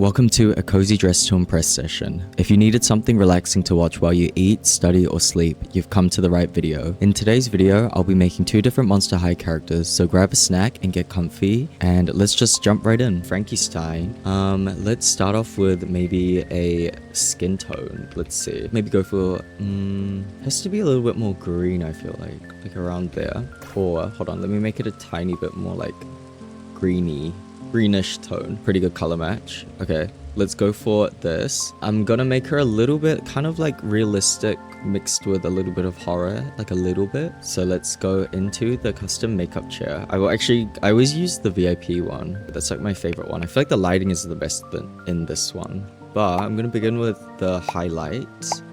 Welcome to a cozy dress to impress session. If you needed something relaxing to watch while you eat, study, or sleep, you've come to the right video. In today's video, I'll be making two different Monster High characters, so grab a snack and get comfy, and let's just jump right in. Frankie Stein. Let's start off with maybe a skin tone. Let's see. Maybe go for, has to be a little bit more green, I feel like around there. Or, hold on, let me make it a tiny bit more like greenish tone. Pretty good color match. Okay, let's go for this. I'm gonna make her a little bit kind of like realistic mixed with a little bit of horror, like a little bit. So let's go into the custom makeup chair. I always use the VIP one. That's like my favorite one. I feel like the lighting is the best in this one. But I'm gonna begin with the highlights.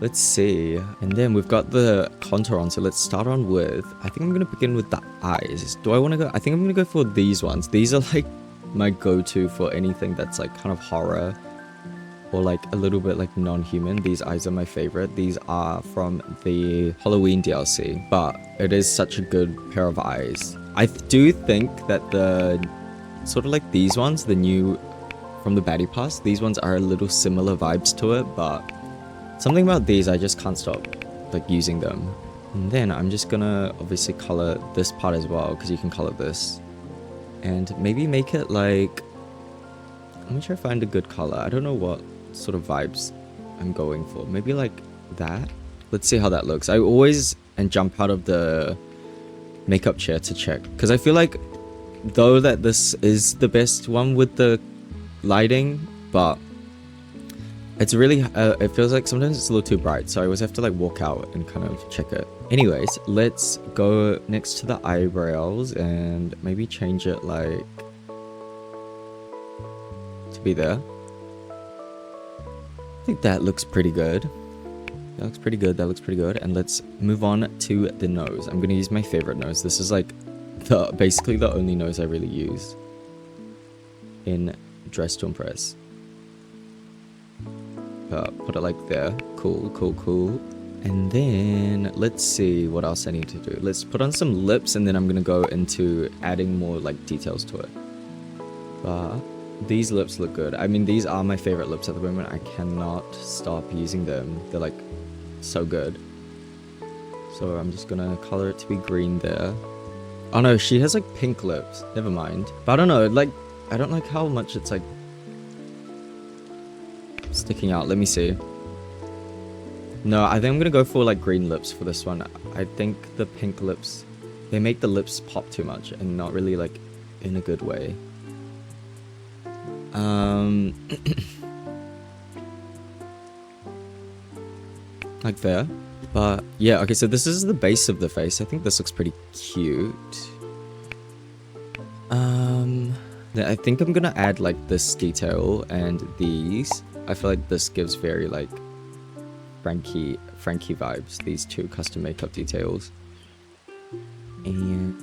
Let's see. And then we've got the contour on, so let's start on with, I think I'm going to begin with the eyes. Do I want to go? I think I'm going to go for these ones. These are like my go-to for anything that's like kind of horror or like a little bit like non-human. These eyes are my favorite. These are from the Halloween DLC, but it is such a good pair of eyes. I do think that the sort of like these ones, the new from the baddie pass, these ones are a little similar vibes to it, but something about these, I just can't stop like using them. And then I'm just gonna obviously color this part as well, because you can color this. And maybe make it like, let me try to find a good color. I don't know what sort of vibes I'm going for. Maybe like that. Let's see how that looks. I always jump out of the makeup chair to check, because I feel like though that this is the best one with the lighting, but it's really, it feels like sometimes it's a little too bright, so I always have to like walk out and kind of check it. Anyways, let's go next to the eyebrows and maybe change it like to be there. I think that looks pretty good. That looks pretty good. That looks pretty good. And let's move on to the nose. I'm gonna use my favorite nose. This is like basically the only nose I really use in Dress to Impress. Put it like there. Cool. And then let's see what else I need to do. Let's put on some lips, and then I'm gonna go into adding more like details to it. But these lips look good. I mean, these are my favorite lips at the moment. I cannot stop using them. They're like so good. So I'm just gonna color it to be green there. Oh no, she has like pink lips. Never mind. But I don't know, like I don't like how much it's like sticking out. Let me see. No, I think I'm gonna go for like green lips for this one. I think the pink lips, they make the lips pop too much and not really like in a good way. Like there. But yeah, okay, so this is the base of the face. I think this looks pretty cute. I think I'm gonna add like this detail and these. I feel like this gives very like Frankie vibes, these two custom makeup details. And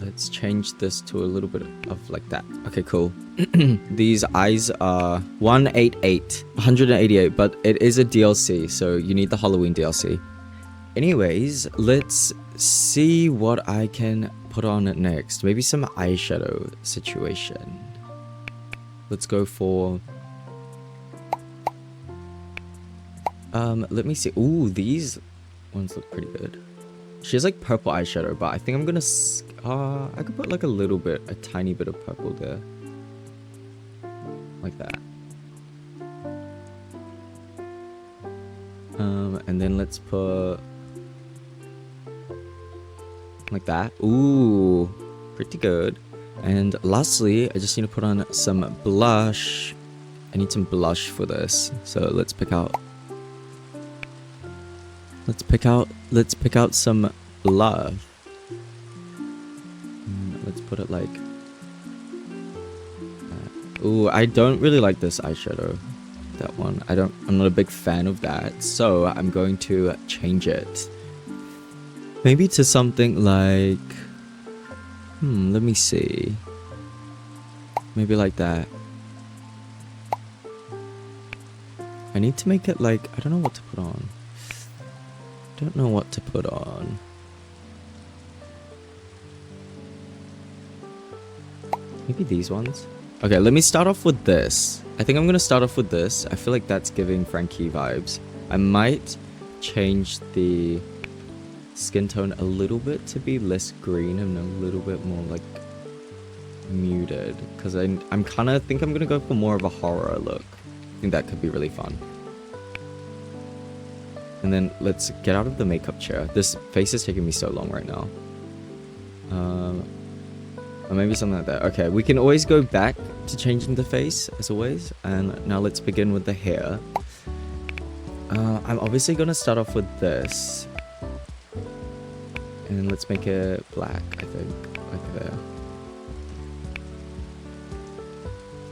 let's change this to a little bit of like that. Okay, cool. These eyes are 188, but it is a DLC, so you need the Halloween DLC. Anyways, let's see what I can put on next. Maybe some eyeshadow situation. Let's go for let me see. Ooh, these ones look pretty good. She has like purple eyeshadow, but I think I'm gonna I could put like a tiny bit of purple there, like that. And then let's put like that. Ooh, pretty good. And lastly, I just need to put on some blush. I need some blush for this, so let's pick out some blush. Let's put it like that. Ooh, I don't really like this eyeshadow, that one. I'm not a big fan of that, so I'm going to change it. Maybe to something like, let me see. Maybe like that. I need to make it like, I don't know what to put on. Maybe these ones. Okay, let me start off with this. I think I'm gonna start off with this. I feel like that's giving Frankie vibes. I might change the skin tone a little bit to be less green and a little bit more like muted, because I'm kind of think I'm gonna go for more of a horror look. I think that could be really fun. And then let's get out of the makeup chair. This face is taking me so long right now. Or maybe something like that. Okay, we can always go back to changing the face as always. And now let's begin with the hair. I'm obviously gonna start off with this. And let's make it black, I think, like there.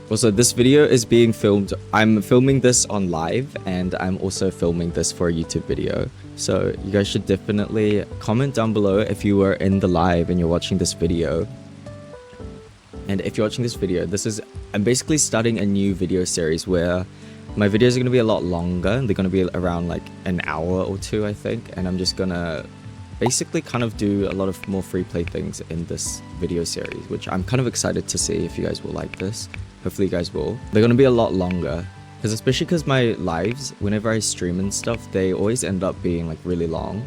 Also, this video is being filmed. I'm filming this on live, and I'm also filming this for a YouTube video. So you guys should definitely comment down below if you were in the live and you're watching this video. And if you're watching this video, I'm basically starting a new video series where my videos are going to be a lot longer, and they're going to be around like an hour or two, I think. And I'm just going to basically kind of do a lot of more free play things in this video series, which I'm kind of excited to see if you guys will like this. Hopefully you guys will. They're going to be a lot longer, especially because my lives, whenever I stream and stuff, they always end up being like really long.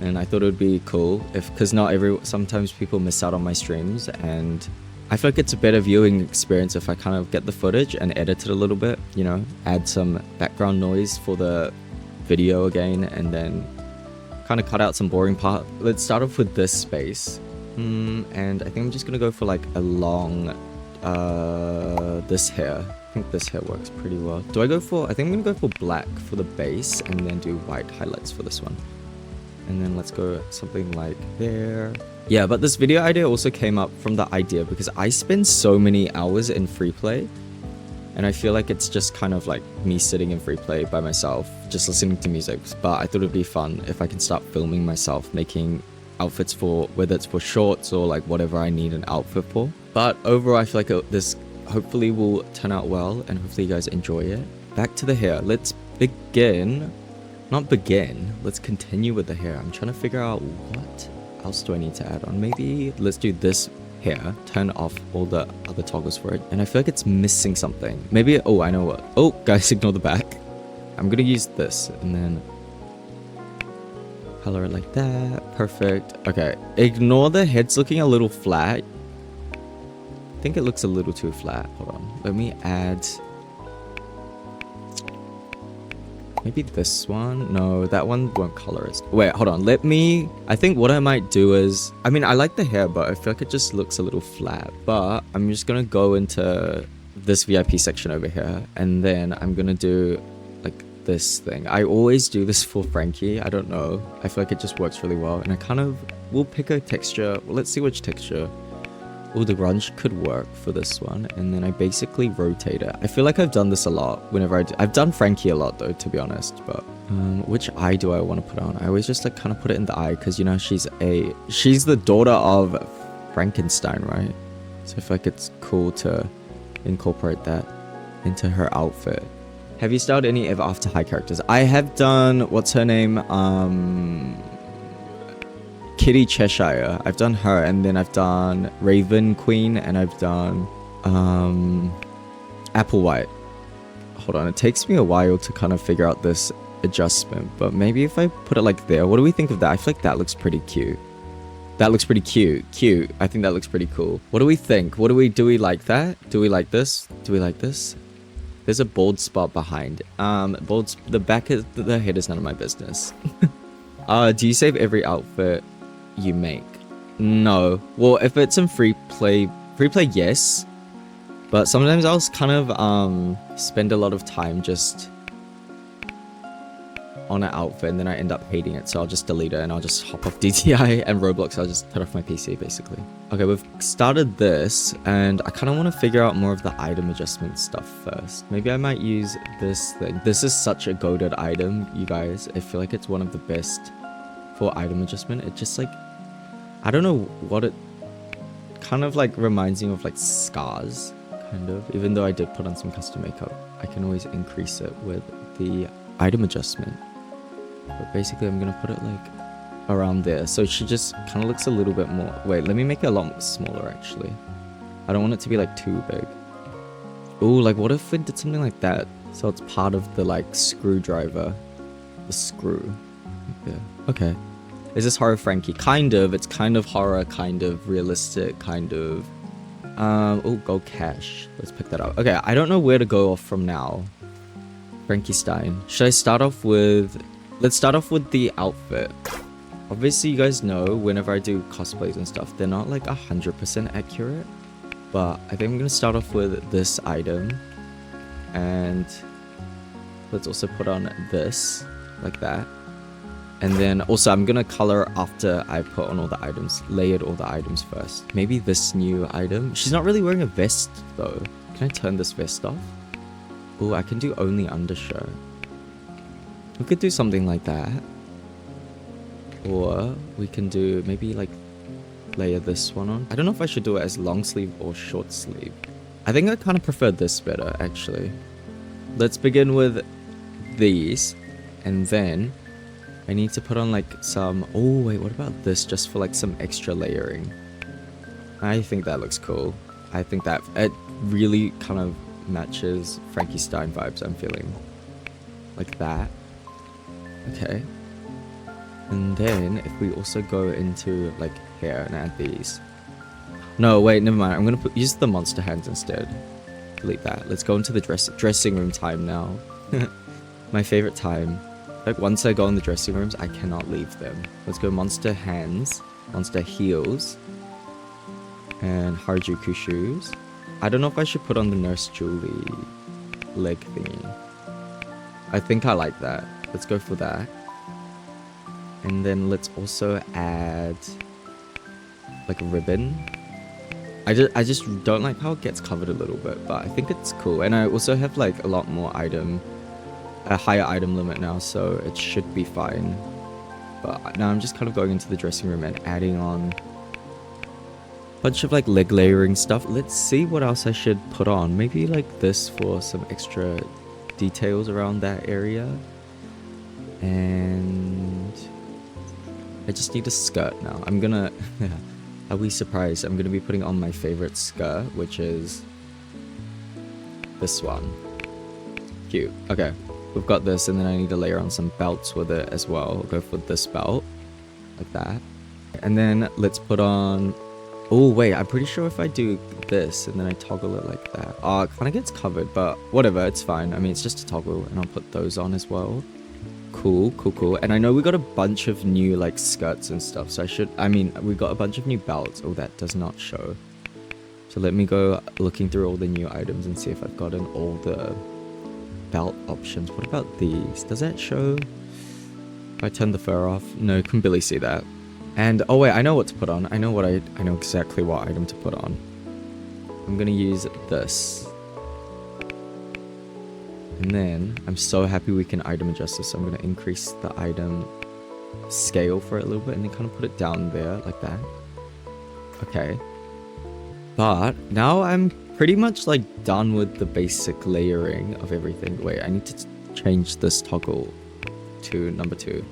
And I thought it would be cool because sometimes people miss out on my streams, and I feel like it's a better viewing experience if I kind of get the footage and edit it a little bit, you know, add some background noise for the video again, and then kind of cut out some boring part. Let's start off with this space. And I think I'm just going to go for like a long, this hair. I think this hair works pretty well. I think I'm going to go for black for the base and then do white highlights for this one. And then let's go something like there. Yeah, but this video idea also came up from the idea because I spend so many hours in free play, and I feel like it's just kind of like me sitting in free play by myself, just listening to music. But I thought it'd be fun if I can start filming myself, making outfits for, whether it's for shorts or like whatever I need an outfit for. But overall, I feel like this hopefully will turn out well, and hopefully you guys enjoy it. Back to the hair. Let's let's continue with the hair. I'm trying to figure out what else do I need to add on. Maybe let's do this hair, turn off all the other toggles for it, and I feel like it's missing something. Maybe, oh, I know what. Oh, guys, ignore the back. I'm gonna use this and then color it like that. Perfect. Okay, ignore the head's looking a little flat. I think it looks a little too flat. Hold on, let me add maybe this one. No, that one won't color it. Wait, hold on. I think what I might do is, I mean, I like the hair, but I feel like it just looks a little flat. But I'm just going to go into this VIP section over here, and then I'm going to do like this thing. I always do this for Frankie. I don't know. I feel like it just works really well. And I kind of will pick a texture. Well, let's see which texture. Oh, the grunge could work for this one, and then I basically rotate it. I feel like I've done this a lot whenever I've done Frankie a lot though, to be honest. But which eye do I want to put on? I always just like kind of put it in the eye because, you know, she's the daughter of Frankenstein, right? So I feel like it's cool to incorporate that into her outfit. Have you styled any ever after high characters? I have done, what's her name? Kitty Cheshire. I've done her, and then I've done Raven Queen, and I've done Applewhite. Hold on, it takes me a while to kind of figure out this adjustment, but maybe if I put it like there. What do we think of that? I feel like that looks pretty cute. That looks pretty cute. I think that looks pretty cool. What do we think? Do we like that? Do we like this? Do we like this? There's a bald spot behind. The back of the head is none of my business. Do you save every outfit you make? No. Well, if it's in free play, yes. But sometimes I'll kind of spend a lot of time just on an outfit, and then I end up hating it, so I'll just delete it and I'll just hop off DTI and Roblox. I'll just turn off my PC basically. Okay, we've started this, and I kind of want to figure out more of the item adjustment stuff first. Maybe I might use this thing. This is such a goated item, you guys. I feel like it's one of the best for item adjustment. It just like, I don't know what it kind of like reminds me of, like scars kind of. Even though I did put on some custom makeup, I can always increase it with the item adjustment. But basically I'm gonna put it like around there, so she just kind of looks a little bit more. Wait, let me make it a lot smaller actually. I don't want it to be like too big. Ooh, like what if we did something like that? So it's part of the like screwdriver. The screw. Yeah. Okay. Is this horror Frankie? Kind of. It's kind of horror, kind of realistic, kind of. Oh, gold cash. Let's pick that up. Okay, I don't know where to go off from now. Frankie Stein. Should I start off with... Let's start off with the outfit. Obviously, you guys know whenever I do cosplays and stuff, they're not like 100% accurate. But I think I'm going to start off with this item. And let's also put on this, like that. And then also I'm going to color after I put on all the items, layered all the items first. Maybe this new item. She's not really wearing a vest though. Can I turn this vest off? Oh, I can do only undershirt. We could do something like that. Or we can do maybe like layer this one on. I don't know if I should do it as long sleeve or short sleeve. I think I kind of prefer this better actually. Let's begin with these. And then I need to put on like some... Oh wait, what about this? Just for like some extra layering. I think that looks cool. I think that it really kind of matches Frankie Stein vibes I'm feeling. Like that. Okay. And then if we also go into like hair and add these. No, wait, never mind. I'm gonna use the monster hands instead. Delete that. Let's go into the dressing room time now. My favorite time. Like once I go in the dressing rooms, I cannot leave them. Let's go monster hands, monster heels, and Harajuku shoes. I don't know if I should put on the Nurse Julie leg thingy. I think I like that. Let's go for that. And then let's also add like a ribbon. I just don't like how it gets covered a little bit, but I think it's cool. And I also have like a lot more a higher item limit now, so it should be fine. But now I'm just kind of going into the dressing room and adding on a bunch of like leg layering stuff. Let's see what else I should put on. Maybe like this for some extra details around that area. And I just need a skirt now. I'm gonna... Are we surprised? I'm gonna be putting on my favorite skirt, which is this one. Cute. Okay. We've got this, and then I need to layer on some belts with it as well. I'll go for this belt. Like that. And then let's put on... Oh, wait. I'm pretty sure if I do this, and then I toggle it like that. Oh, it kind of gets covered, but whatever. It's fine. I mean, it's just a toggle, and I'll put those on as well. Cool, cool, cool. And I know we got a bunch of new, like, skirts and stuff. So we got a bunch of new belts. Oh, that does not show. So let me go looking through all the new items and see if I've gotten all the... belt options. What about these? Does that show? If I turn the fur off? No, you can barely see that. And oh wait, I know what to put on. I know exactly what item to put on. I'm gonna use this. And then I'm so happy we can item adjust this. So I'm gonna increase the item scale for it a little bit and then kind of put it down there like that. Okay. But now I'm pretty much like done with the basic layering of everything. Wait, I need to change this toggle to number 2.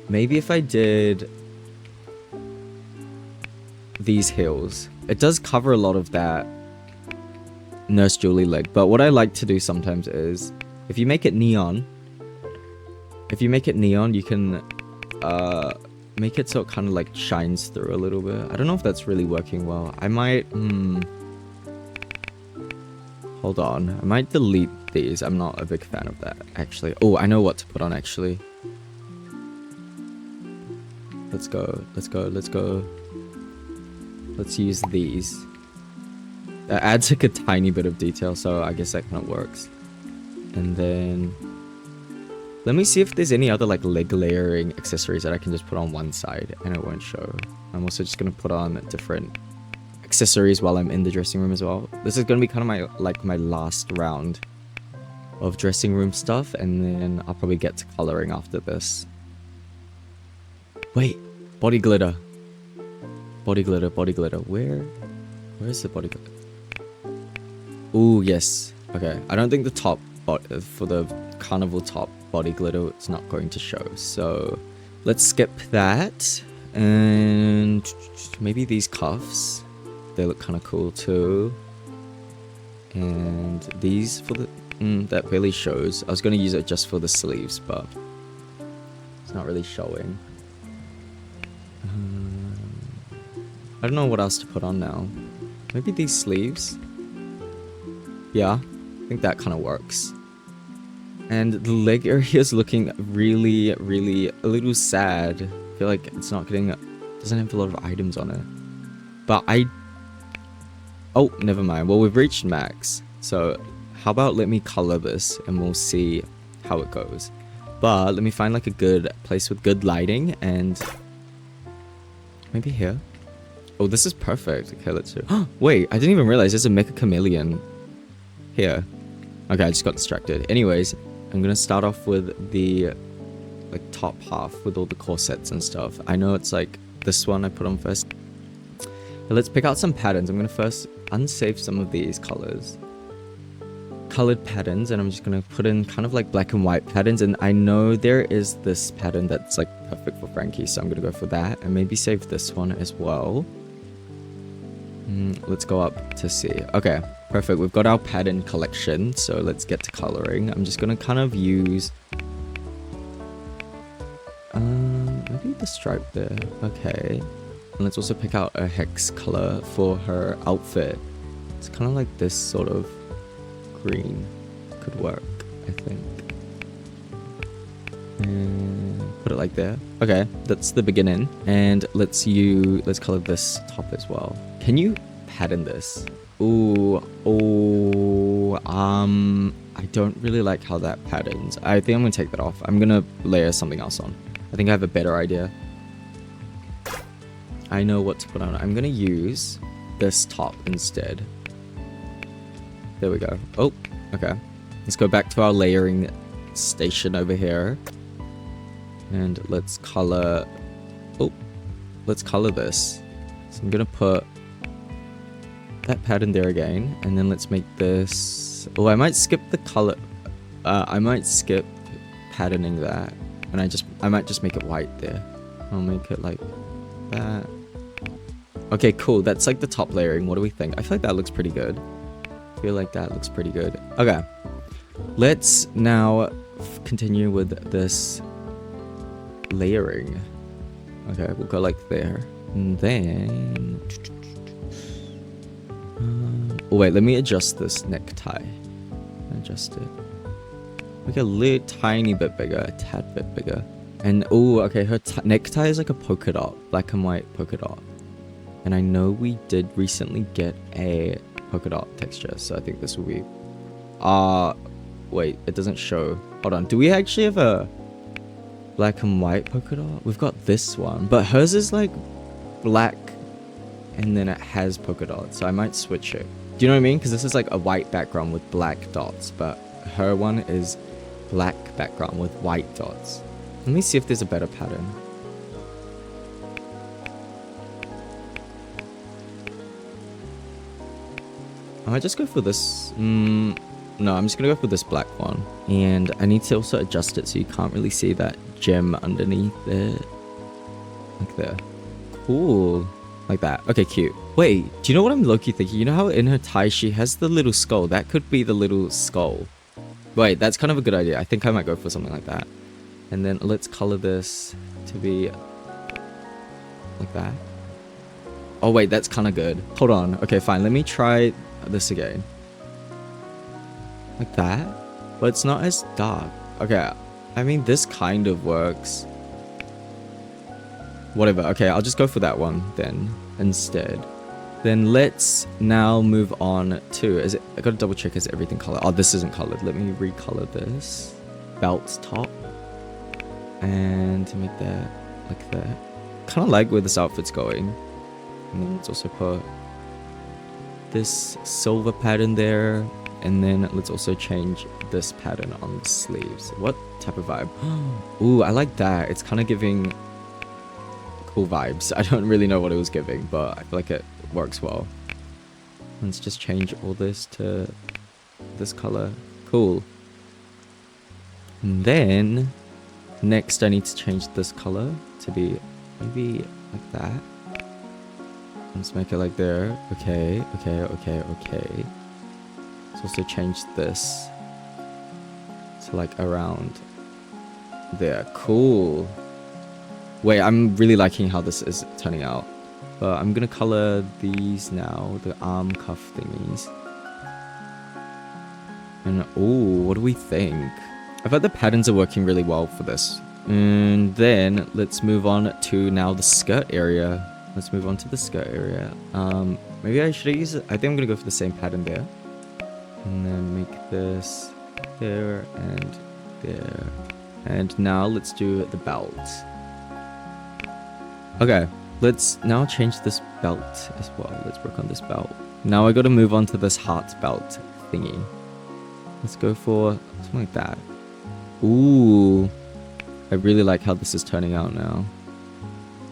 Maybe if I did these heels, it does cover a lot of that Nurse Julie leg. But what I like to do sometimes is if you make it neon, you can make it so it kind of like shines through a little bit. I don't know if that's really working well. I might hold on. I might delete these. I'm not a big fan of that, actually. Oh, I know what to put on, actually. Let's go. Let's go. Let's go. Let's use these. That adds like a tiny bit of detail, so I guess that kind of works. And then... let me see if there's any other like leg layering accessories that I can just put on one side and it won't show. I'm also just going to put on different accessories while I'm in the dressing room as well. This is going to be kind of my last round of dressing room stuff, and then I'll probably get to coloring after this. Wait, body glitter. Body glitter, body glitter. Where is the body glitter? Ooh, yes. Okay, I don't think the top for the carnival top body glitter it's not going to show, so let's skip that. And maybe these cuffs. They look kind of cool too. And these for the... that barely shows. I was going to use it just for the sleeves, but it's not really showing. I don't know what else to put on now. Maybe these sleeves? Yeah, I think that kind of works. And the leg area is looking really, really a little sad. I feel like it's not getting... doesn't have a lot of items on it. But oh, never mind. Well, we've reached max. So how about let me color this and we'll see how it goes. But let me find like a good place with good lighting and maybe here. Oh, this is perfect. Okay, let's do... Wait, I didn't even realize there's a mecha chameleon here. Okay, I just got distracted. Anyways, I'm gonna start off with the like top half with all the corsets and stuff. I know it's like this one I put on first. But let's pick out some patterns. I'm gonna first unsave some of these colored patterns, and I'm just gonna put in kind of like black and white patterns. And I know there is this pattern that's like perfect for Frankie, so I'm gonna go for that and maybe save this one as well. Let's go up to see. Okay, perfect. We've got our pattern collection, so let's get to coloring. I'm just gonna kind of use maybe the stripe there. Okay, and let's also pick out a hex color for her outfit. It's kind of like this sort of green could work, I think. And put it like there. Okay, that's the beginning. And let's color this top as well. Can you pattern this? I don't really like how that patterns. I think I'm gonna take that off. I'm gonna layer something else on. I think I have a better idea. I know what to put on. I'm gonna use this top instead. There we go. Oh, okay. Let's go back to our layering station over here. And let's color... Oh, let's color this. So I'm gonna put that pattern there again. And then let's make this... Oh, I might skip the color... I might skip patterning that. And I might just make it white there. I'll make it like that. Okay, cool. That's like the top layering. What do we think? I feel like that looks pretty good. I feel like that looks pretty good. Okay. Let's now continue with this layering. Okay, we'll go like there. And then... oh, wait. Let me adjust this necktie. Adjust it. Make it a little tiny bit bigger. A tad bit bigger. And, oh, okay. Her necktie is like a polka dot. Black and white polka dot. And I know we did recently get a polka dot texture, so I think this will be... wait, it doesn't show. Hold on. Do we actually have a black and white polka dot? We've got this one, but hers is like black and then it has polka dots, so I might switch it. Do you know what I mean? Because this is like a white background with black dots, but her one is black background with white dots. Let me see if there's a better pattern. I might just go for this. No, I'm just gonna go for this black one. And I need to also adjust it so you can't really see that gem underneath it. Like there. Cool. Like that. Okay, cute. Wait, do you know what I'm low-key thinking? You know how in her tie she has the little skull? That could be the little skull. Wait, that's kind of a good idea. I think I might go for something like that. And then let's color this to be like that. Oh wait, that's kind of good. Hold on. Okay, fine. Let me try this again. Like that. But it's not as dark. Okay, I mean this kind of works. Whatever. Okay, I'll just go for that one then instead. Then let's now move on to... I gotta double check, is everything colored? Oh, this isn't colored. Let me recolor this. Belt top. And to make that like that. Kind of like where this outfit's going. And then let's also put this silver pattern there. And then let's also change this pattern on the sleeves. What type of vibe? Ooh, I like that. It's kind of giving cool vibes. I don't really know what it was giving, but I feel like it works well. Let's just change all this to this color. Cool. And then next I need to change this color to be maybe like that. Let's make it like there. Okay. Let's also change this to like around there. Cool. Wait, I'm really liking how this is turning out. But I'm gonna color these now, the arm cuff thingies. And oh, what do we think? I thought the patterns are working really well for this. And then let's move on to now the skirt area. Let's move on to the skirt area. Maybe I should use it. I think I'm gonna go for the same pattern there. And then make this there and there. And now let's do the belt. Okay, let's now change this belt as well. Let's work on this belt. Now I gotta move on to this heart belt thingy. Let's go for something like that. Ooh, I really like how this is turning out now.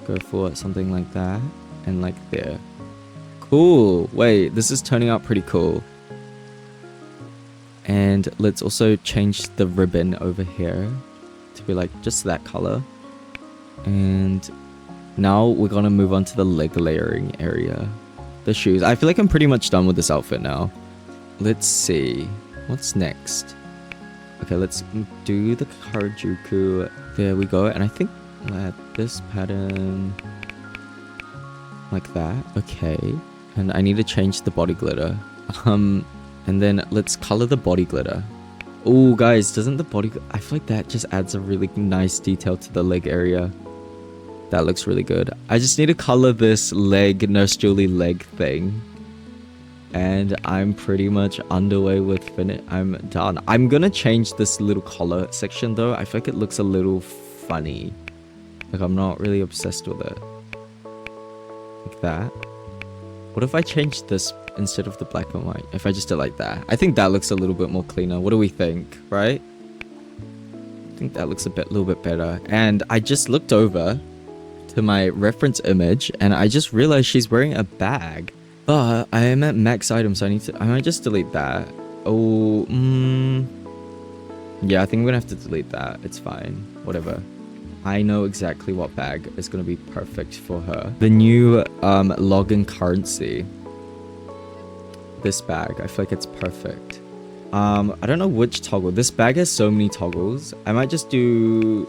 Go for something like that and like there. Cool. Wait, this is turning out pretty cool. And let's also change the ribbon over here to be like just that color. And now we're gonna move on to the leg layering area. The shoes. I feel like I'm pretty much done with this outfit now. Let's see. What's next? Okay, let's do the Harajuku. There we go. And I think I'll add this pattern like that. Okay. And I need to change the body glitter. And then let's color the body glitter. Oh, guys, doesn't the body... I feel like that just adds a really nice detail to the leg area. That looks really good. I just need to color this leg, Nurse Julie leg thing. And I'm pretty much underway with finish. I'm done. I'm gonna change this little collar section though. I feel like it looks a little funny. Like I'm not really obsessed with it. Like that. What if I change this instead of the black and white? If I just did like that. I think that looks a little bit more cleaner. What do we think? Right? I think that looks a little bit better. And I just looked over to my reference image and I just realized she's wearing a bag. But I am at max items, so I might just delete that. Oh, yeah, I think I'm gonna have to delete that. It's fine, whatever. I know exactly what bag is gonna be perfect for her. The new login currency. This bag, I feel like it's perfect. I don't know which toggle. This bag has so many toggles. I might just do...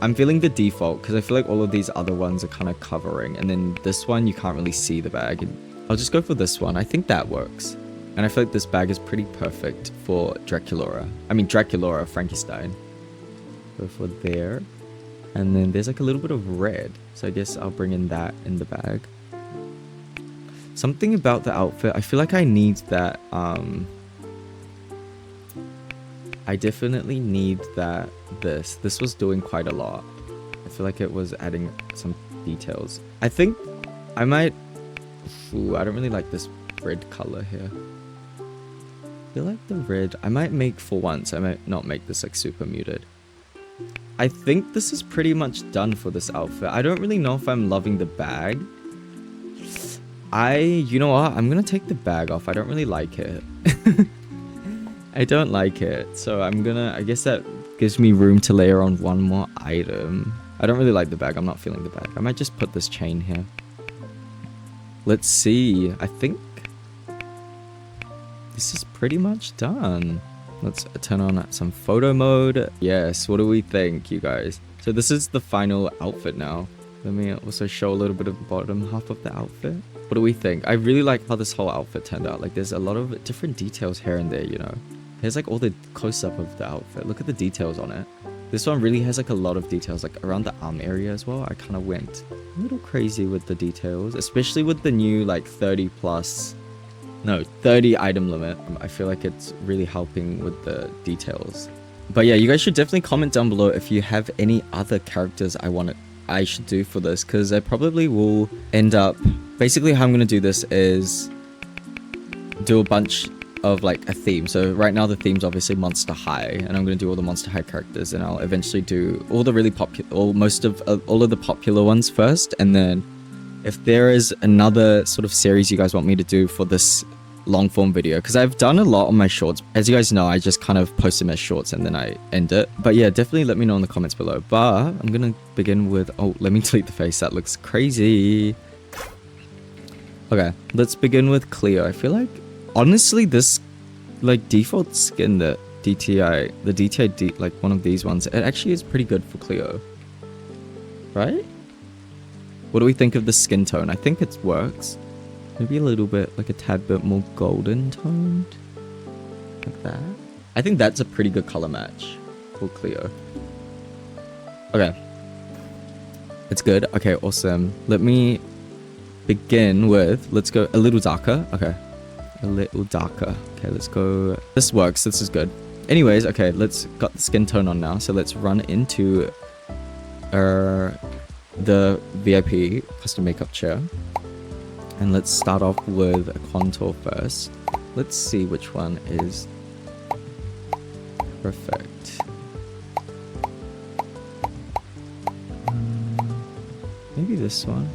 I'm feeling the default because I feel like all of these other ones are kind of covering. And then this one, you can't really see the bag. I'll just go for this one. I think that works. And I feel like this bag is pretty perfect for Draculaura. I mean, Draculaura, Frankenstein. Go for there. And then there's like a little bit of red. So I guess I'll bring in that in the bag. Something about the outfit. I feel like I need that. I definitely need that. This was doing quite a lot. I feel like it was adding some details. I think I might... Ooh, I don't really like this red color here. I feel like the red... I might make for once. I might not make this like super muted. I think this is pretty much done for this outfit. I don't really know if I'm loving the bag. You know what? I'm gonna take the bag off. I don't really like it. I don't like it. So I guess that gives me room to layer on one more item. I don't really like the bag. I'm not feeling the bag. I might just put this chain here. Let's see. I think this is pretty much done. Let's turn on some photo mode. Yes, what do we think, you guys? So this is the final outfit now. Let me also show a little bit of the bottom half of the outfit. What do we think? I really like how this whole outfit turned out. Like there's a lot of different details here and there, you know. Here's like all the close-up of the outfit. Look at the details on it. This one really has like a lot of details, like around the arm area as well. I kind of went a little crazy with the details, especially with the new like 30 item limit. I feel like it's really helping with the details. But yeah, you guys should definitely comment down below if you have any other characters I should do for this, because I probably will end up... Basically how I'm going to do this is do a bunch of like a theme. So right now the theme's obviously Monster High, and I'm going to do all the Monster High characters, and I'll eventually do all the really popular, all of the popular ones first, and then if there is another sort of series you guys want me to do for this long form video, because I've done a lot on my shorts. As you guys know, I just kind of post them as shorts and then I end it. But yeah, definitely let me know in the comments below. But I'm gonna begin with... Oh, let me delete the face. That looks crazy. Okay, let's begin with Cleo. I feel like, honestly, this, like, default skin that DTI, the DTI, like, one of these ones, it actually is pretty good for Cleo. Right? What do we think of the skin tone? I think it works. Maybe a little bit, like a tad bit more golden toned. Like that. I think that's a pretty good color match for Cleo. Okay. It's good. Okay, awesome. Let me begin with, let's go a little darker. Okay. A little darker. Okay, let's go. This works. This is good. Anyways, okay, let's got the skin tone on now. So let's run into the VIP custom makeup chair. And let's start off with a contour first. Let's see which one is perfect. Maybe this one.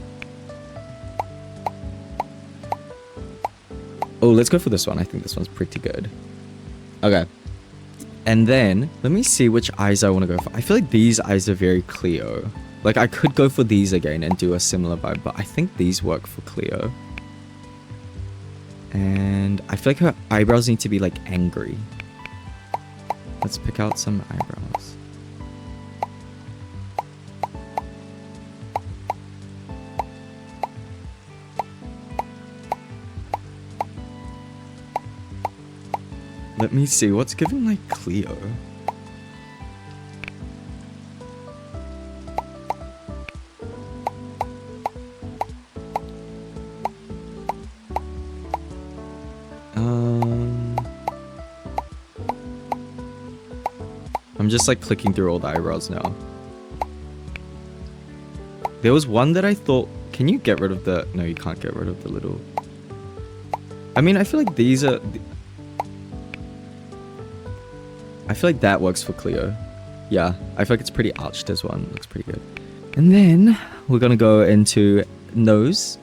Oh, let's go for this one. I think this one's pretty good. Okay. And then, let me see which eyes I want to go for. I feel like these eyes are very Cleo. Like, I could go for these again and do a similar vibe, but I think these work for Cleo. And I feel like her eyebrows need to be, like, angry. Let's pick out some eyebrows. Let me see, what's giving, like, Cleo? I'm just like clicking through all the eyebrows now. There was one that I thought, can you get rid of the, no, you can't get rid of the little, I mean, I feel like these are, I feel like that works for Cleo. Yeah, I feel like it's pretty arched as one, looks pretty good. And then we're gonna go into nose.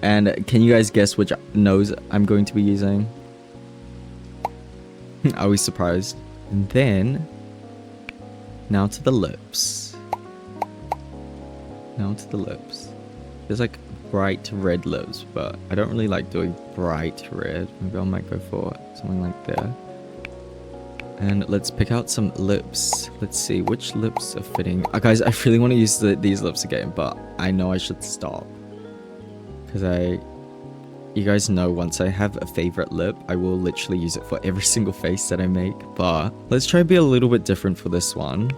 And can you guys guess which nose I'm going to be using? Are we surprised? And then, now to the lips. Now to the lips. There's like bright red lips, but I don't really like doing bright red. Maybe I might go for something like that. And let's pick out some lips. Let's see which lips are fitting. Guys, I really want to use these lips again, but I know I should stop. Because you guys know once I have a favorite lip, I will literally use it for every single face that I make. But let's try to be a little bit different for this one.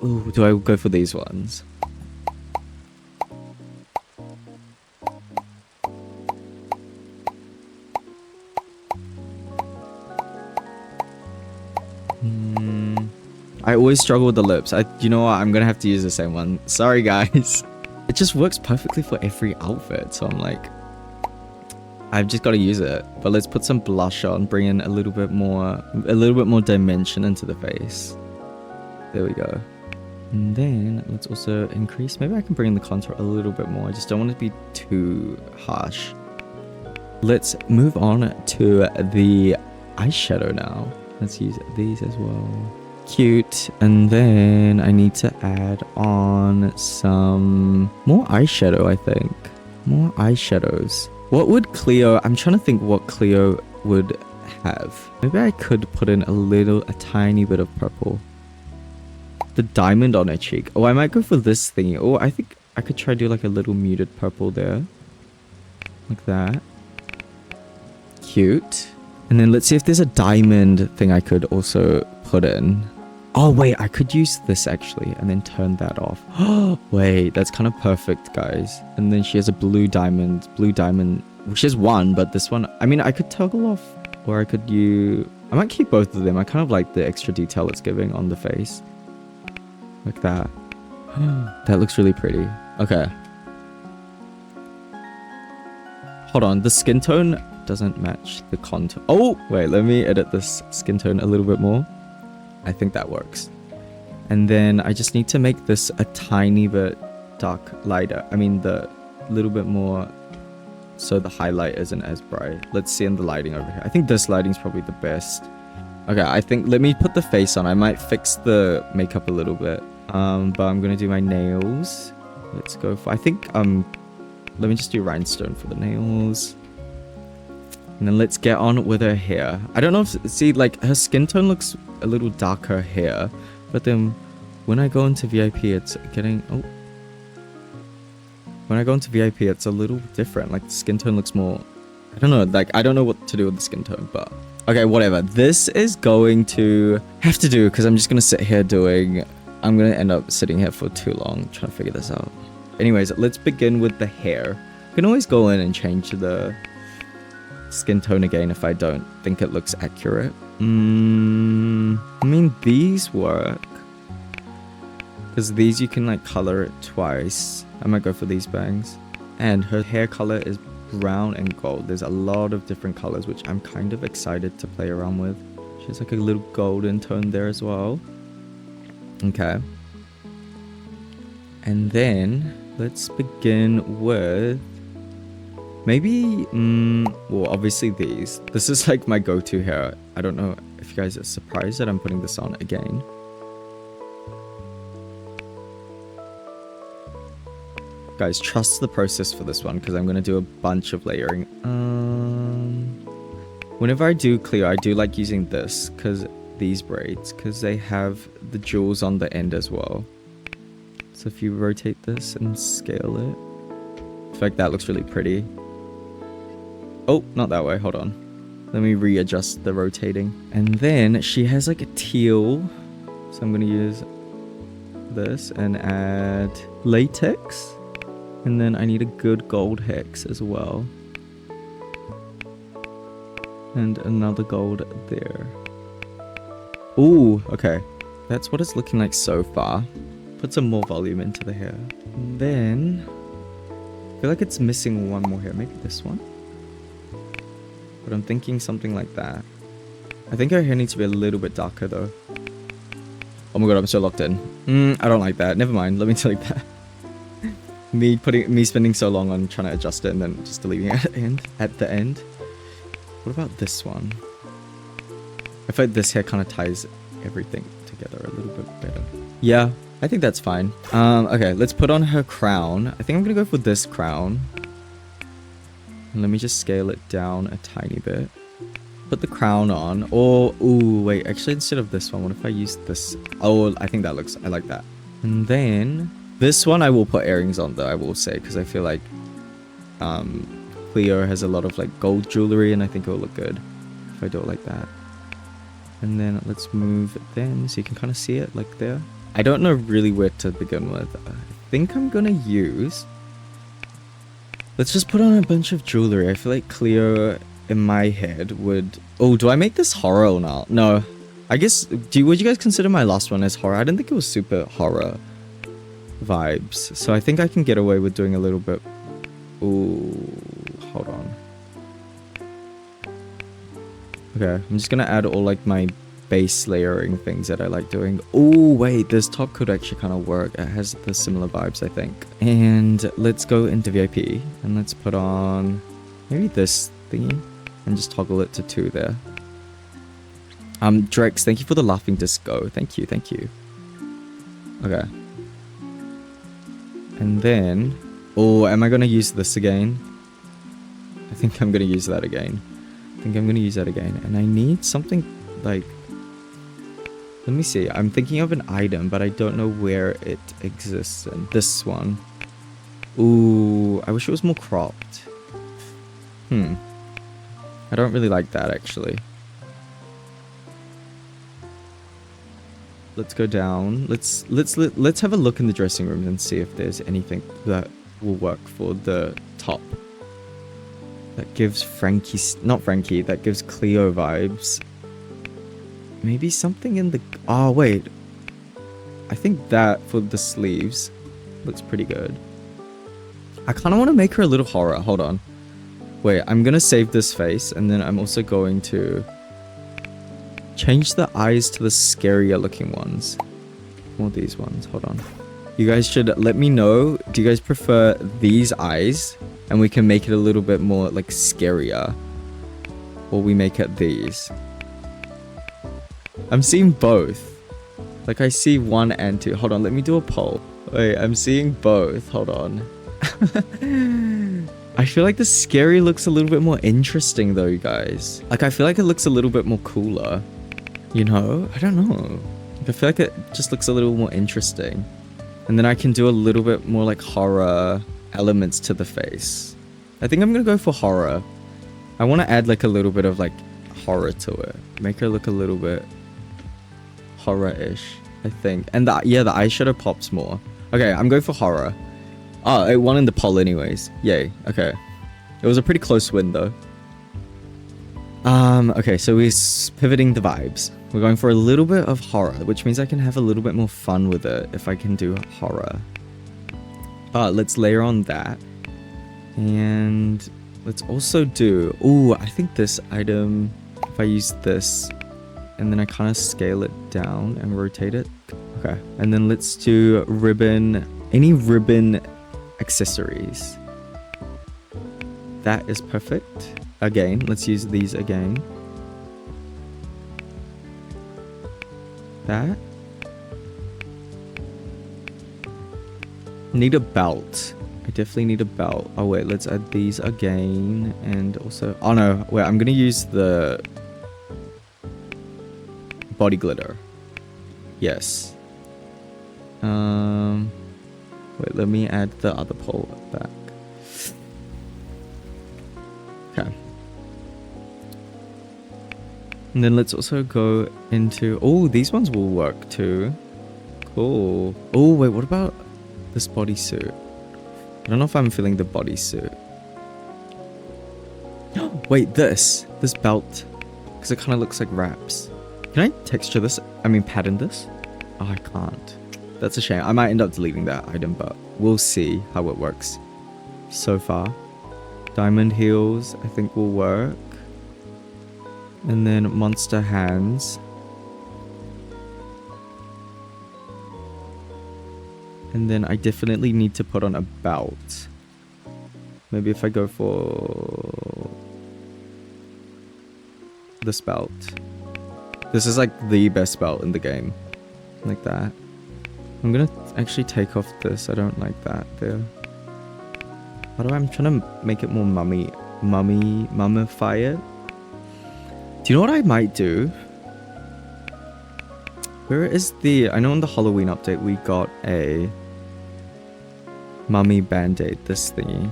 Ooh, do I go for these ones? I always struggle with the lips. You know what? I'm gonna have to use the same one. Sorry, guys. It just works perfectly for every outfit. So I'm like, I've just got to use it. But let's put some blush on, bring in a little bit more dimension into the face. There we go. And then let's also increase. Maybe I can bring in the contour a little bit more. I just don't want it to be too harsh. Let's move on to the eyeshadow now. Let's use these as well. Cute. And then I need to add on some more eyeshadow, I think. More eyeshadows. What would Cleo, I'm trying to think what Cleo would have. Maybe I could put in a tiny bit of purple. The diamond on her cheek. Oh, I might go for this thingy. Oh, I think I could try to do like a little muted purple there. Like that. Cute. And then let's see if there's a diamond thing I could also put in. Oh, wait, I could use this actually and then turn that off. Oh, wait, that's kind of perfect, guys. And then she has a blue diamond, which is one, but this one, I mean, I could toggle off or I could use, I might keep both of them. I kind of like the extra detail it's giving on the face. Like that. That looks really pretty. Okay. Hold on, the skin tone doesn't match the contour. Oh, wait, let me edit this skin tone a little bit more. I think that works. And then I just need to make this a tiny bit lighter. I mean, the little bit more so the highlight isn't as bright. Let's see in the lighting over here. I think this lighting is probably the best. Okay, I think let me put the face on. I might fix the makeup a little bit. But I'm gonna do my nails. Let's go for, I think let me just do rhinestone for the nails. And then let's get on with her hair. I don't know if, see, like her skin tone looks a little darker here, but then when I go into VIP, it's getting, when I go into VIP, it's a little different. Like the skin tone looks more, I don't know, like I don't know what to do with the skin tone, but okay, whatever. This is going to have to do because I'm just gonna sit here doing, I'm gonna end up sitting here for too long trying to figure this out. Anyways, let's begin with the hair. You can always go in and change the skin tone again if I don't think it looks accurate. I mean, these work. Because these you can like color it twice. I might go for these bangs. And her hair color is brown and gold. There's a lot of different colors, which I'm kind of excited to play around with. She has like a little golden tone there as well. Okay. And then let's begin with maybe, well, obviously these. This is like my go-to hair. I don't know if you guys are surprised that I'm putting this on again. Guys, trust the process for this one because I'm going to do a bunch of layering. Whenever I do cleo, I do like using this because these braids, because they have the jewels on the end as well. So if you rotate this and scale it, I feel like that looks really pretty. Oh, not that way. Hold on. Let me readjust the rotating. And then she has like a teal. So I'm going to use this and add latex. And then I need a good gold hex as well. And another gold there. Ooh, okay. That's what it's looking like so far. Put some more volume into the hair. And then I feel like it's missing one more hair. Maybe this one? But I'm thinking something like that. I think her hair needs to be a little bit darker though. Oh my god, I'm so locked in. I don't like that. Never mind. Let me delete that. Me spending so long on trying to adjust it and then just deleting it at the end. What about this one? I feel like this hair kind of ties everything together a little bit better. Yeah, I think that's fine. Okay, let's put on her crown. I think I'm gonna go for this crown. And let me just scale it down a tiny bit. Put the crown on. Or, ooh, wait, actually instead of this one, what if I use this? Oh, I think that looks, I like that. And then this one I will put earrings on though, I will say, because I feel like Cleo has a lot of like gold jewelry and I think it will look good if I do it like that. And then let's move it then so you can kind of see it like there. I don't know really where to begin with. I think I'm gonna use, let's just put on a bunch of jewelry. I feel like Cleo in my head would, oh, do I make this horror or not? No, I guess, would you guys consider my last one as horror? I didn't think it was super horror vibes, so I think I can get away with doing a little bit. Ooh, hold on. Okay, I'm just gonna add all like my base layering things that I like doing. Oh wait, this top could actually kind of work. It has the similar vibes, I think. And let's go into VIP and let's put on maybe this thingy and just toggle it to 2 there. Drex, thank you for the laughing disco. Thank you, thank you. Okay. And then, oh, am I gonna use this again? I think I'm gonna use that again. And I need something like, let me see. I'm thinking of an item, but I don't know where it exists. And this one. Ooh, I wish it was more cropped. I don't really like that actually. Let's go down. Let's have a look in the dressing room and see if there's anything that will work for the top. That gives Frankie, not Frankie, that gives Cleo vibes. Maybe something in the, oh wait. I think that for the sleeves looks pretty good. I kind of want to make her a little horror. Hold on. Wait, I'm going to save this face and then I'm also going to change the eyes to the scarier looking ones. Or these ones. Hold on. You guys should let me know. Do you guys prefer these eyes? And we can make it a little bit more like scarier. Or we make it these. I'm seeing both. Like, I see 1 and 2. Hold on, let me do a poll. Wait, I'm seeing both. Hold on. I feel like the scary looks a little bit more interesting though, you guys. Like, I feel like it looks a little bit more cooler. You know? I don't know. Like, I feel like it just looks a little more interesting. And then I can do a little bit more like horror elements to the face. I think I'm gonna go for horror. I want to add like a little bit of like horror to it. Make her look a little bit horror-ish, I think. And yeah, the eyeshadow pops more. Okay, I'm going for horror. Oh, it won in the poll anyways. Yay. Okay. It was a pretty close win though. Okay, so we're pivoting the vibes. We're going for a little bit of horror, which means I can have a little bit more fun with it if I can do horror. Let's layer on that. And let's also do... Ooh, I think this item, if I use this, and then I kind of scale it down and rotate it. Okay, and then let's do ribbon, any ribbon accessories. That is perfect. Again, let's use these again. That. Need a belt. I definitely need a belt. Oh wait, let's add these again. And also, oh no, wait, I'm gonna use the body glitter. Yes. Wait, let me add the other pole back. Okay. And then let's also go into... Oh, these ones will work too. Cool. Oh, wait, what about this bodysuit? I don't know if I'm feeling the bodysuit. Wait, this belt. Because it kind of looks like wraps. Can I texture this? I mean, pattern this? Oh, I can't. That's a shame. I might end up deleting that item, but we'll see how it works. So far. Diamond heels, I think will work. And then monster hands. And then I definitely need to put on a belt. Maybe if I go for this belt. This is like the best belt in the game. Like that. I'm gonna actually take off this. I don't like that there. I'm trying to make it more mummify it. Do you know what I might do? Where is the... I know in the Halloween update we got a mummy band-aid, this thingy.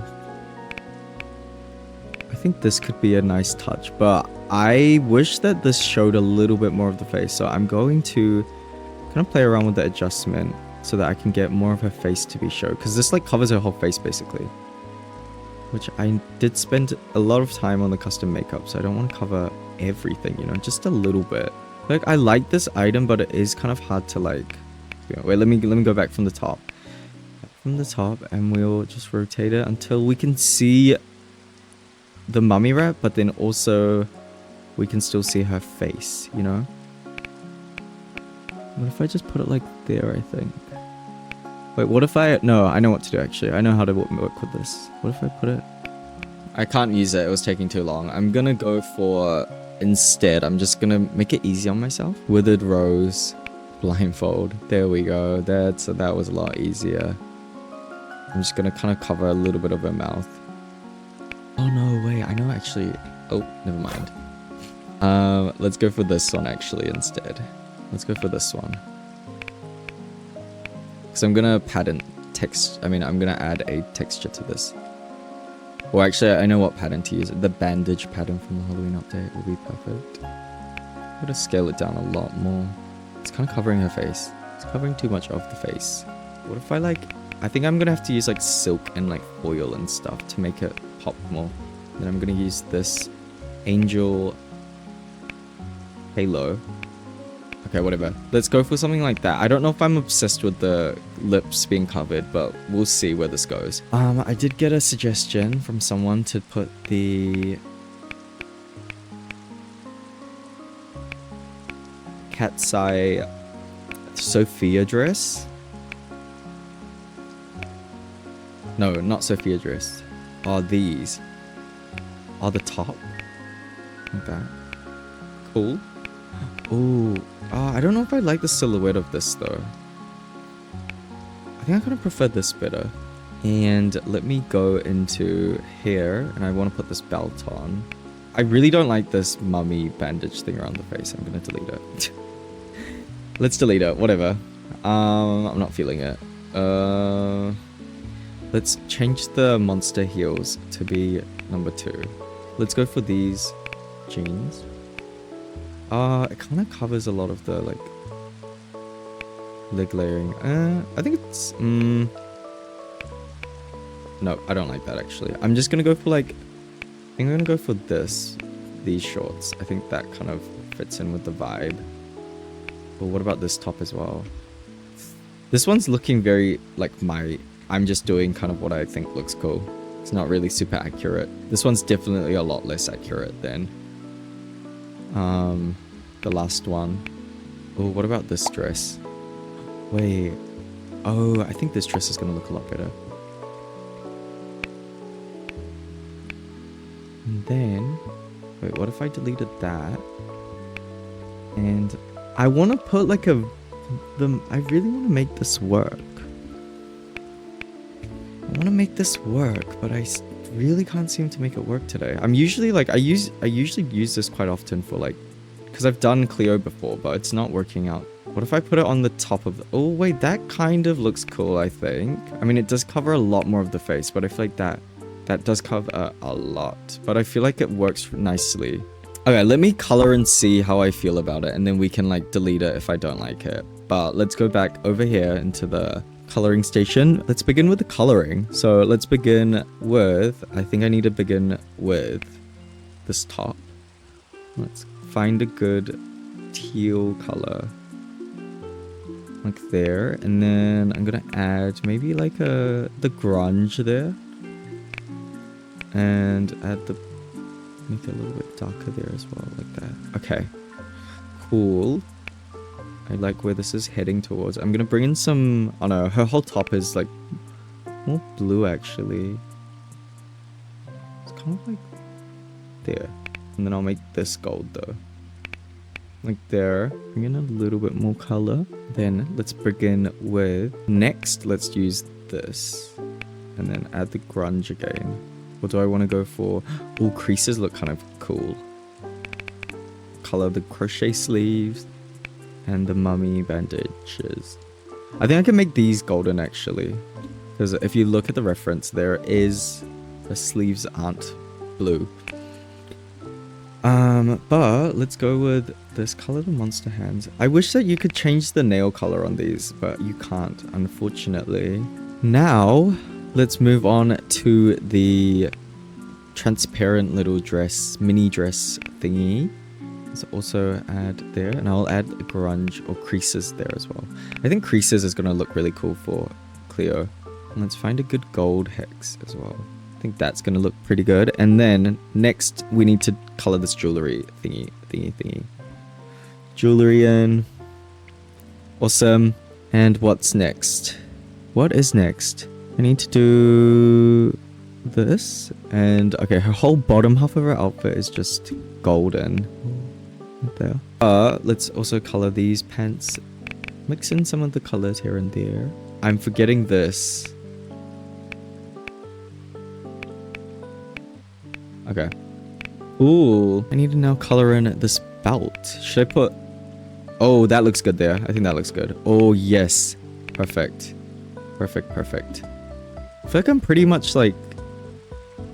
I think this could be a nice touch, but I wish that this showed a little bit more of the face. So I'm going to kind of play around with the adjustment so that I can get more of her face to be shown. Because this like covers her whole face basically. Which I did spend a lot of time on the custom makeup, so I don't want to cover everything, you know, just a little bit. Like, I like this item, but it is kind of hard to like... You know, wait, let me go back from the top. From the top, and we'll just rotate it until we can see the mummy wrap, but then also we can still see her face, you know? What if I just put it like there, I think? Wait, what if I... No, I know what to do, actually. I know how to work with this. What if I put it... I can't use it. It was taking too long. I'm gonna go for... Instead, I'm just gonna make it easy on myself. Withered rose. Blindfold. There we go. That was a lot easier. I'm just gonna kind of cover a little bit of her mouth. Oh, no, wait. I know, actually... Oh, never mind. Let's go for this one, actually, instead. Let's go for this one. So I'm gonna I'm gonna add a texture to this. Or actually, I know what pattern to use. The bandage pattern from the Halloween update will be perfect. I'm gonna scale it down a lot more. It's kind of covering her face. It's covering too much of the face. What if I I think I'm gonna have to use like silk and like oil and stuff to make it pop more. Then I'm gonna use this angel halo. Okay, whatever. Let's go for something like that. I don't know if I'm obsessed with the lips being covered, but we'll see where this goes. I did get a suggestion from someone to put the Cat's Eye Sophia dress. No, not Sophia dress. These. The top. Like that. Cool. Ooh, I don't know if I like the silhouette of this though. I think I kind of prefer this better. And let me go into here, and I want to put this belt on. I really don't like this mummy bandage thing around the face. I'm gonna delete it. Let's delete it, whatever. I'm not feeling it. Let's change the monster heels to be number 2. Let's go for these jeans. It kind of covers a lot of the like leg layering. I think it's no, I don't like that actually. I'm just gonna go for like, I think I'm gonna go for these shorts. I think that kind of fits in with the vibe. But what about this top as well? This one's looking very like I'm just doing kind of what I think looks cool. It's not really super accurate. This one's definitely a lot less accurate than the last one. Oh, what about this dress? Wait. Oh, I think this dress is gonna look a lot better. And then, wait, what if I deleted that? And I want to put like I really want to make this work. I want to make this work, but I really can't seem to make it work today. I'm usually like, I usually use this quite often for like, because I've done Cleo before, but it's not working out. What if I put it on the top of oh wait, that kind of looks cool, I think. I mean, it does cover a lot more of the face, but I feel like that does cover a lot, but I feel like it works nicely. Okay, let me color and see how I feel about it, and then we can like delete it if I don't like it. But let's go back over here into the coloring station. Let's begin with the coloring. So let's begin with, I think I need to begin with this top. Let's find a good teal color. Like there, and then I'm gonna add maybe like the grunge there. And add make it a little bit darker there as well, like that. Okay, cool. I like where this is heading towards. I'm gonna bring in some, oh no, her whole top is like more blue actually. It's kind of like there. And then I'll make this gold though. Like there. Bring in a little bit more color. Then let's begin with, next let's use this. And then add the grunge again. What do I want to go for? All creases look kind of cool. Color the crochet sleeves and the mummy bandages. I think I can make these golden actually, because if you look at the reference, the sleeves aren't blue. But let's go with this color, the monster hands. I wish that you could change the nail color on these, but you can't, unfortunately. Now let's move on to the transparent little dress, mini dress thingy. Let's also add there, and I'll add a grunge or creases there as well. I think creases is going to look really cool for Cleo. And let's find a good gold hex as well. I think that's going to look pretty good. And then next we need to color this jewelry thingy. Jewelry in. Awesome. And what's next? What is next? I need to do this, and okay, her whole bottom half of her outfit is just golden. Right there. Let's also color these pants. Mix in some of the colors here and there. I'm forgetting this. Okay. Ooh, I need to now color in this belt. Should I put... Oh, that looks good there. I think that looks good. Oh, yes. Perfect. Perfect. I feel like I'm pretty much like,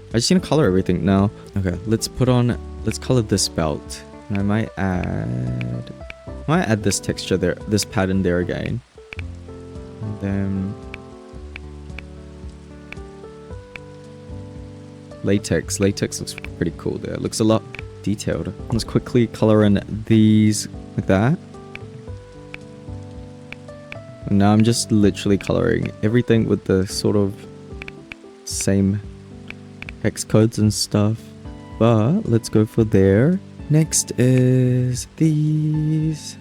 I just need to color everything now. Okay, let's color this belt. And I might add this texture there, this pattern there again. And then latex looks pretty cool there. It looks a lot detailed. Let's quickly color in these like that. And now I'm just literally coloring everything with the sort of same hex codes and stuff. But let's go for there. Next is these.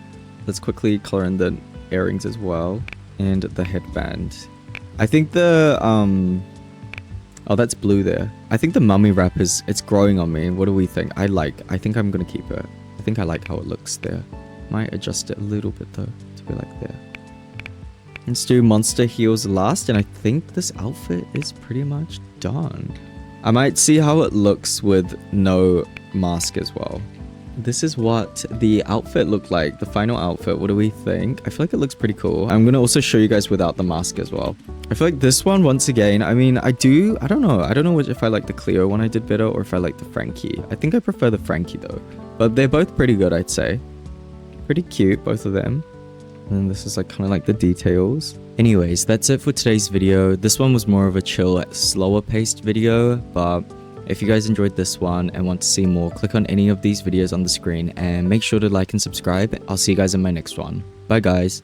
Let's quickly color in the earrings as well. And the headband. I think the oh, that's blue there. I think the mummy wrap it's growing on me. What do we think? I think I'm gonna keep it. I think I like how it looks there. Might adjust it a little bit though, to be like there. Let's do monster heels last, and I think this outfit is pretty much done. I might see how it looks with no mask as well. This is what the outfit looked like, the final outfit. What do we think? I feel like it looks pretty cool. I'm gonna also show you guys without the mask as well. I feel like this one, once again, I mean, I don't know if I like the Cleo one I did better or if I like the Frankie. I think I prefer the Frankie though, but they're both pretty good, I'd say. Pretty cute, both of them. And then this is like kind of like the details. Anyways, that's it for today's video. This one was more of a chill, slower paced video, but if you guys enjoyed this one and want to see more, click on any of these videos on the screen and make sure to like and subscribe. I'll see you guys in my next one. Bye guys.